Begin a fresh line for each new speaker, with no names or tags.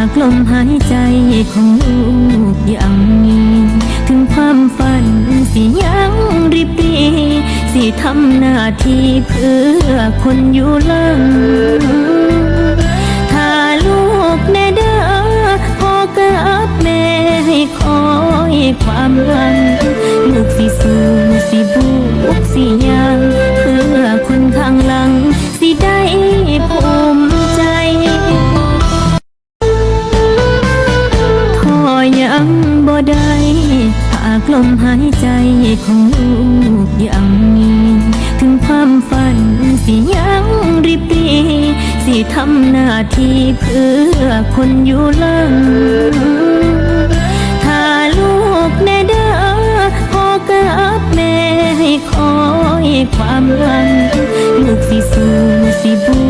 ากลมหายใจของลูกยังมีถึงความฝันสิยังริบรีสิทำหน้าที่เพื่อคนอยู่หลังถ้าลูกแน่เด้อพ่อกับแม่ให้คอยความหวังลูกสิสู้สิบุกสิยังเพื่อคนข้างหลังสิได้ภูมิใจพ่อยังบ่ได้หากลมหายใจของลูกยังมีถึงความฝันสิยังริบรีสิทำหน้าที่เพื่อคนอยู่หลังถ้าลูกแน่เด้อพ่อกับแม่ให้คอยความหวังลูกสิสู้สิบุ